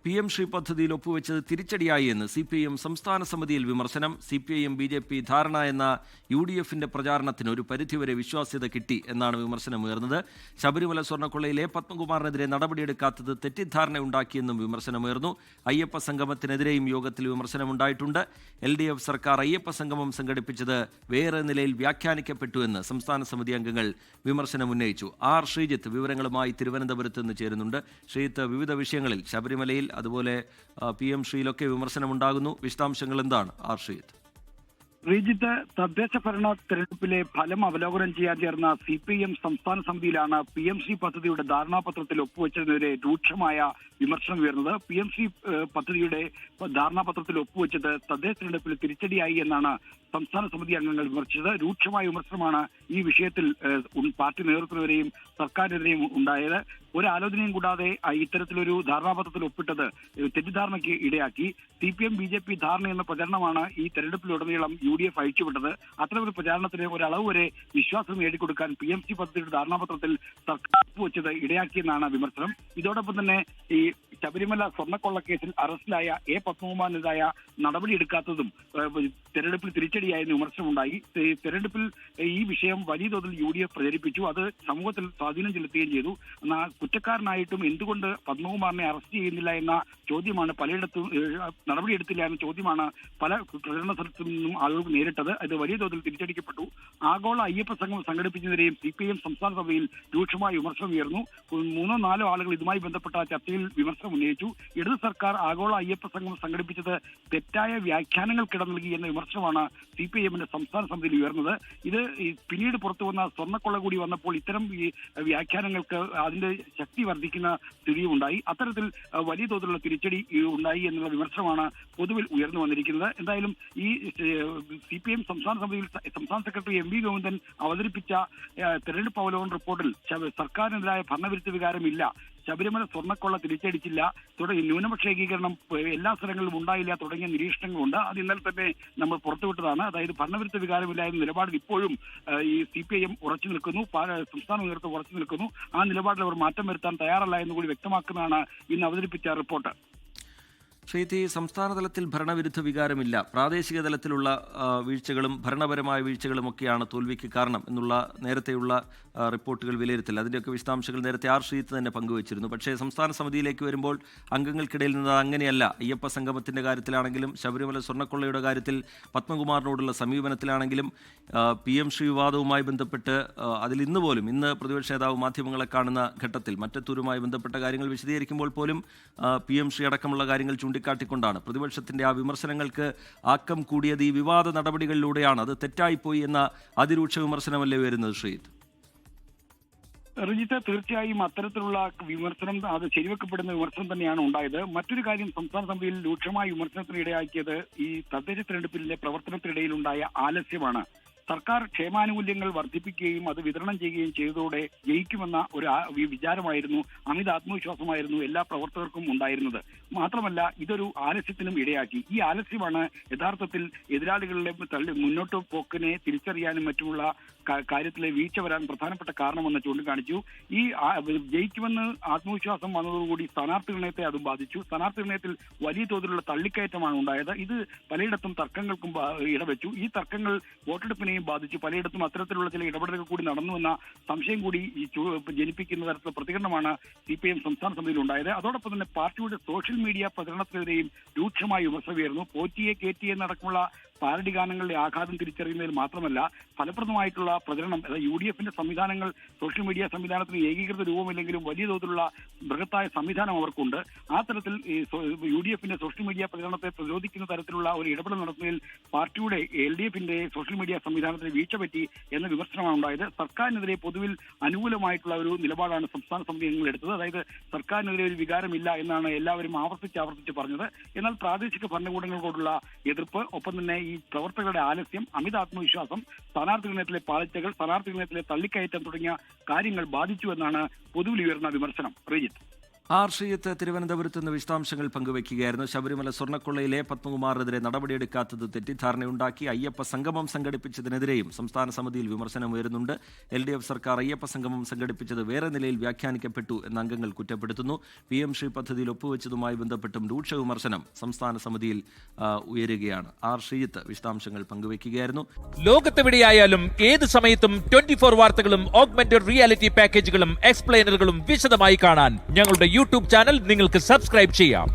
PM Shri പദ്ധതിയിൽ ഒപ്പുവെച്ചത് തിരിച്ചടിയായി എന്ന് CPIM സംസ്ഥാന സമിതിയിൽ വിമർശനം. CPIM BJP ധാരണ എന്ന UDFന്റെ പ്രചാരണത്തിന് ഒരു പരിധിവരെ വിശ്വാസ്യത കിട്ടി എന്നാണ് വിമർശനമുയർന്നത്. ശബരിമല സ്വർണ്ണക്കൊള്ളയിലെ പത്മകുമാറിനെതിരെ നടപടിയെടുക്കാത്തത് തെറ്റിദ്ധാരണയുണ്ടാക്കിയെന്നും വിമർശനമുയർന്നു. അയ്യപ്പ സംഗമത്തിനെതിരെയും യോഗത്തിൽ വിമർശനമുണ്ടായിട്ടുണ്ട്. LDF സർക്കാർ അയ്യപ്പ സംഗമം സംഘടിപ്പിച്ചത് വേറെ നിലയിൽ വ്യാഖ്യാനിക്കപ്പെട്ടുവെന്ന് സംസ്ഥാന സമിതി അംഗങ്ങൾ വിമർശനമുന്നയിച്ചു. R. ശ്രീജിത്ത് വിവരങ്ങളുമായി തിരുവനന്തപുരത്ത് നിന്ന് ചേരുന്നുണ്ട്. ശ്രീജിത്ത്, വിവിധ വിഷയങ്ങളിൽ ശബരിമലയിൽ അതുപോലെ PM ശ്രീയിലൊക്കെ വിമർശനമുണ്ടാകുന്നു. വിശദാംശങ്ങൾ എന്താണ് R. ശ്രീജിത്ത്? ശ്രീജിത്ത്, തദ്ദേശ ഭരണ തെരഞ്ഞെടുപ്പിലെ ഫലം അവലോകനം ചെയ്യാൻ ചേർന്ന CPIM സംസ്ഥാന സമിതിയിലാണ് PM ശ്രീ പദ്ധതിയുടെ ധാരണാപത്രത്തിൽ ഒപ്പുവെച്ചതിനെതിരെ രൂക്ഷമായ വിമർശനം ഉയർന്നത്. PM ശ്രീ പദ്ധതിയുടെ ധാരണാപത്രത്തിൽ ഒപ്പുവെച്ചത് തദ്ദേശ തെരഞ്ഞെടുപ്പിൽ തിരിച്ചടിയായി എന്നാണ് സംസ്ഥാന സമിതി അംഗങ്ങൾ വിമർശിച്ചത്. രൂക്ഷമായ വിമർശനമാണ് ഈ വിഷയത്തിൽ പാർട്ടി നേതൃത്വത്തിനെതിരെയും സർക്കാരിനെതിരെയും ഉണ്ടായത്. ഒരാലോചനയും കൂടാതെ ഇത്തരത്തിലൊരു ധാരണാപത്രത്തിൽ ഒപ്പിട്ടത് തെറ്റിദ്ധാരണയ്ക്ക് ഇടയാക്കി. CPM BJP ധാരണ എന്ന പ്രചരണമാണ് ഈ തെരഞ്ഞെടുപ്പിലുടനീളം UDF അഴിച്ചുവിട്ടത്. അത്തരമൊരു പ്രചാരണത്തിന് ഒരളവ് വരെ വിശ്വാസം നേടിക്കൊടുക്കാൻ PM ശ്രീ പദ്ധതിയുടെ ധാരണാപത്രത്തിൽ സർക്കാർ ഒപ്പുവെച്ചത് ഇടയാക്കിയെന്നാണ് വിമർശനം. ഇതോടൊപ്പം തന്നെ ഈ ശബരിമല സ്വർണ്ണക്കൊള്ളക്കേസിൽ അറസ്റ്റിലായ A. പത്മകുമാറിനെതിരായ നടപടിയെടുക്കാത്തതും തെരഞ്ഞെടുപ്പിൽ തിരിച്ചടിയായെന്ന് വിമർശനമുണ്ടായി. തെരഞ്ഞെടുപ്പിൽ ഈ വിഷയം വലിയ തോതിൽ UDF പ്രചരിപ്പിച്ചു. അത് സമൂഹത്തിൽ സ്വാധീനം ചെലുത്തുകയും ചെയ്തു. കുറ്റക്കാരനായിട്ടും എന്തുകൊണ്ട് പത്മകുമാറിനെ അറസ്റ്റ് ചെയ്യുന്നില്ല എന്ന ചോദ്യമാണ് പലയിടത്തും, നടപടിയെടുത്തില്ല എന്ന ചോദ്യമാണ് പല പ്രചരണ സ്ഥലത്തു നിന്നും ആളുകൾ നേരിട്ടത്. അത് വലിയ തോതിൽ തിരിച്ചടിക്കപ്പെട്ടു. ആഗോള അയ്യപ്പ സംഘം സംഘടിപ്പിച്ചതിനെതിരെയും CPIM സംസ്ഥാന സഭയിൽ രൂക്ഷമായ വിമർശനം ഉയർന്നു. 3-4 ആളുകൾ ഇതുമായി ബന്ധപ്പെട്ട ചർച്ചയിൽ വിമർശനം ഉന്നയിച്ചു. ഇടത് സർക്കാർ ആഗോള അയ്യപ്പ സംഘം സംഘടിപ്പിച്ചത് തെറ്റായ വ്യാഖ്യാനങ്ങൾക്കിട നൽകി എന്ന വിമർശനമാണ് CPIMന്റെ സംസ്ഥാന സമിതിയിൽ ഉയർന്നത്. ഇത് പിന്നീട് പുറത്തു വന്ന സ്വർണ്ണക്കൊള്ള കൂടി വന്നപ്പോൾ ഇത്തരം ഈ വ്യാഖ്യാനങ്ങൾക്ക് അതിന്റെ ശക്തി വർദ്ധിക്കുന്ന സ്ഥിതിയുണ്ടായി. അത്തരത്തിൽ വലിയ തോതിലുള്ള തിരിച്ചടി ഉണ്ടായി എന്നുള്ള വിമർശനമാണ് പൊതുവിൽ ഉയർന്നു വന്നിരിക്കുന്നത്. എന്തായാലും ഈ CPIM സംസ്ഥാന സമിതിയിൽ സംസ്ഥാന സെക്രട്ടറി MV ഗോവിന്ദൻ അവതരിപ്പിച്ച തെരഞ്ഞെടുപ്പ് അവലോകന റിപ്പോർട്ടിൽ സർക്കാരിനെതിരായ ഭരണവിരുദ്ധ വികാരമില്ല, ശബരിമല സ്വർണ്ണക്കൊള്ള തിരിച്ചടിച്ചില്ല, തുടങ്ങി ന്യൂനപക്ഷ ഏകീകരണം എല്ലാ സ്ഥലങ്ങളിലും ഉണ്ടായില്ല തുടങ്ങിയ നിരീക്ഷണങ്ങളുണ്ട്. അത് ഇന്നലെ തന്നെ നമ്മൾ പുറത്തുവിട്ടതാണ്. അതായത് ഭരണവിരുദ്ധ വികാരമില്ല എന്ന നിലപാടിൽ ഇപ്പോഴും ഈ CPIM ഉറച്ചു നിൽക്കുന്നു, സംസ്ഥാന നേതൃത്വം ഉറച്ചു നിൽക്കുന്നു. ആ നിലപാടിൽ അവർ മാറ്റം വരുത്താൻ തയ്യാറല്ല എന്നുകൂടി വ്യക്തമാക്കുന്നതാണ് ഇന്ന് അവതരിപ്പിച്ച റിപ്പോർട്ട്. ശ്രീതി, സംസ്ഥാന തലത്തിൽ ഭരണവിരുദ്ധ വികാരമില്ല, പ്രാദേശിക തലത്തിലുള്ള വീഴ്ചകളും ഭരണപരമായ വീഴ്ചകളുമൊക്കെയാണ് തോൽവിക്ക് കാരണം എന്നുള്ള നേരത്തെയുള്ള റിപ്പോർട്ടുകൾ വിലയിരുത്തൽ, അതിൻ്റെയൊക്കെ വിശദാംശങ്ങൾ നേരത്തെ R. ശ്രീജിത്ത് തന്നെ പങ്കുവച്ചിരുന്നു. പക്ഷേ സംസ്ഥാന സമിതിയിലേക്ക് വരുമ്പോൾ അംഗങ്ങൾക്കിടയിൽ നിന്ന് അങ്ങനെയല്ല. അയ്യപ്പ സംഗമത്തിൻ്റെ കാര്യത്തിലാണെങ്കിലും ശബരിമല സ്വർണ്ണക്കൊള്ളയുടെ കാര്യത്തിൽ പത്മകുമാറിനോടുള്ള സമീപനത്തിലാണെങ്കിലും PM ശ്രീ വിവാദവുമായി ബന്ധപ്പെട്ട് അതിൽ ഇന്ന് പ്രതിപക്ഷ നേതാവ് മാധ്യമങ്ങളെ കാണുന്ന ഘട്ടത്തിൽ മറ്റത്തൂരുമായി ബന്ധപ്പെട്ട കാര്യങ്ങൾ വിശദീകരിക്കുമ്പോൾ പോലും PM ശ്രീ അടക്കമുള്ള കാര്യങ്ങൾ ചൂണ്ടിക്കാട്ടിക്കൊണ്ടാണ് പ്രതിപക്ഷത്തിന്റെ ആ വിമർശനങ്ങൾക്ക് ആക്കം കൂടിയത് ഈ വിവാദ നടപടികളിലൂടെയാണ്. അത് തെറ്റായിപ്പോയി എന്ന അതിരൂക്ഷ വിമർശനമല്ലേ വരുന്നത് ശ്രീജിത്ത്? റിജിത്ത്, തീർച്ചയായും അത്തരത്തിലുള്ള വിമർശനം അത് ശരിവെക്കപ്പെടുന്ന വിമർശനം തന്നെയാണ് ഉണ്ടായത്. മറ്റൊരു കാര്യം സംസ്ഥാന സമിതിയിൽ രൂക്ഷമായ വിമർശനത്തിന് ഇടയാക്കിയത് ഈ തദ്ദേശ തെരഞ്ഞെടുപ്പിലെ പ്രവർത്തനത്തിനിടയിലുണ്ടായ ആലസ്യമാണ്. സർക്കാർ ക്ഷേമാനുകൂല്യങ്ങൾ വർദ്ധിപ്പിക്കുകയും അത് വിതരണം ചെയ്യുകയും ചെയ്തതോടെ ജയിക്കുമെന്ന ഒരു വിചാരമായിരുന്നു, അമിത ആത്മവിശ്വാസമായിരുന്നു എല്ലാ പ്രവർത്തകർക്കും ഉണ്ടായിരുന്നത്. മാത്രമല്ല, ഇതൊരു ആലസ്യത്തിനും ഇടയാക്കി. ഈ ആലസ്യമാണ് യഥാർത്ഥത്തിൽ എതിരാളികളുടെ മുന്നോട്ട് പോക്കിനെ തിരിച്ചറിയാനും മറ്റുമുള്ള കാര്യത്തിലെ വീഴ്ച വരാൻ പ്രധാനപ്പെട്ട കാരണമെന്ന് ചൂണ്ടിക്കാണിച്ചു. ഈ ജയിക്കുമെന്ന് ആത്മവിശ്വാസം വന്നതോടുകൂടി സ്ഥാനാർത്ഥി നിർണയത്തെ അതും ബാധിച്ചു. സ്ഥാനാർത്ഥി നിർണയത്തിൽ വലിയ തോതിലുള്ള തള്ളിക്കയറ്റമാണ് ഉണ്ടായത്. ഇത് പലയിടത്തും തർക്കങ്ങൾക്കും ഇടവെച്ചു. ഈ തർക്കങ്ങൾ വോട്ടെടുപ്പിനെയും ബാധിച്ചു. പലയിടത്തും അത്തരത്തിലുള്ള ചില ഇടപെടലുകൾ കൂടി നടന്നുവെന്ന സംശയം കൂടി ജനിപ്പിക്കുന്ന തരത്തിലുള്ള പ്രതികരണമാണ് CPIM സംസ്ഥാന സമിതിയിൽ ഉണ്ടായത്. അതോടൊപ്പം തന്നെ പാർട്ടിയുടെ സോഷ്യൽ മീഡിയ പ്രചരണത്തിനെതിരെയും രൂക്ഷമായ വിമർശനം ഉയർന്നു. പോറ്റിയെ കേറ്റിയെ നടക്കുമുള്ള പാരഡി ഗാനങ്ങളുടെ ആഘാതം തിരിച്ചറിയുന്നതിൽ മാത്രമല്ല ഫലപ്രദമായിട്ടുള്ള പ്രചരണം, അതായത് UDFന്റെ സംവിധാനങ്ങൾ സോഷ്യൽ മീഡിയ സംവിധാനത്തിന് ഏകീകൃത രൂപമില്ലെങ്കിലും വലിയ തോതിലുള്ള ബൃഹത്തായ സംവിധാനം അവർക്കുണ്ട്. ആ തരത്തിൽ UDFന്റെ സോഷ്യൽ മീഡിയ പ്രചരണത്തെ പ്രതിരോധിക്കുന്ന തരത്തിലുള്ള ഒരു ഇടപെടൽ നടത്തുന്നതിൽ പാർട്ടിയുടെ LDFന്റെ സോഷ്യൽ മീഡിയ സംവിധാനത്തിന് വീഴ്ച പറ്റി എന്ന വിമർശനമാണ് ഉണ്ടായത്. സർക്കാരിനെതിരെ പൊതുവിൽ അനുകൂലമായിട്ടുള്ള ഒരു നിലപാടാണ് സംസ്ഥാന സമിതി അംഗങ്ങൾ എടുത്തത്. അതായത് സർക്കാരിനെതിരെ ഒരു വികാരമില്ല എന്നാണ് എല്ലാവരും ആവർത്തിച്ച് പറഞ്ഞത്. എന്നാൽ പ്രാദേശിക ഭരണകൂടങ്ങളോടുള്ള എതിർപ്പ്, ഒപ്പം തന്നെ ഈ പ്രവർത്തകരുടെ ആലസ്യം, അമിത ആത്മവിശ്വാസം, സ്ഥാനാർത്ഥി നിർണയത്തിലെ പാളിച്ചകൾ, സ്ഥാനാർത്ഥി നിർണയത്തിലെ തള്ളിക്കയറ്റം തുടങ്ങിയ കാര്യങ്ങൾ ബാധിച്ചു എന്നാണ് പൊതുവിൽ ഉയർന്ന വിമർശനം. റിജിത്ത്. ആർ ശ്രീജിത്ത് തിരുവനന്തപുരത്ത് നിന്ന് വിശദാംശങ്ങൾ പങ്കുവയ്ക്കുകയായിരുന്നു. ശബരിമല സ്വർണ്ണക്കൊള്ളയിലെ പത്മകുമാറിനെതിരെ നടപടിയെടുക്കാത്തത് തെറ്റിദ്ധാരണയുണ്ടാക്കി അയ്യപ്പ സംഗമം സംഘടിപ്പിച്ചതിനെതിരെയും സംസ്ഥാന സമിതിയിൽ വിമർശനം ഉയരുന്നുണ്ട്. LDF സർക്കാർ അയ്യപ്പ സംഗമം സംഘടിപ്പിച്ചത് വേറെ നിലയിൽ വ്യാഖ്യാനിക്കപ്പെട്ടു എന്ന് അംഗങ്ങൾ കുറ്റപ്പെടുത്തുന്നു. PM ശ്രീ പദ്ധതിയിൽ ഒപ്പുവെച്ചതുമായി ബന്ധപ്പെട്ടും രൂക്ഷ വിമർശനം സംസ്ഥാന സമിതിയിൽ ഉയരുകയാണ്. ആർ ശ്രീജിത്ത് വിശദാംശങ്ങൾ പങ്കുവയ്ക്കുകയായിരുന്നു. ലോകത്തെവിടെയായാലും ഏത് സമയത്തും 24 വാർത്തകളും ഓഗ്മെന്റഡ് റിയാലിറ്റി പാക്കേജുകളും എക്സ്പ്ലെയിനറുകളും വിശദമായി കാണാൻ ഞങ്ങളുടെ യൂട്യൂബ് ചാനൽ നിങ്ങൾക്ക് സബ്സ്ക്രൈബ് ചെയ്യാം.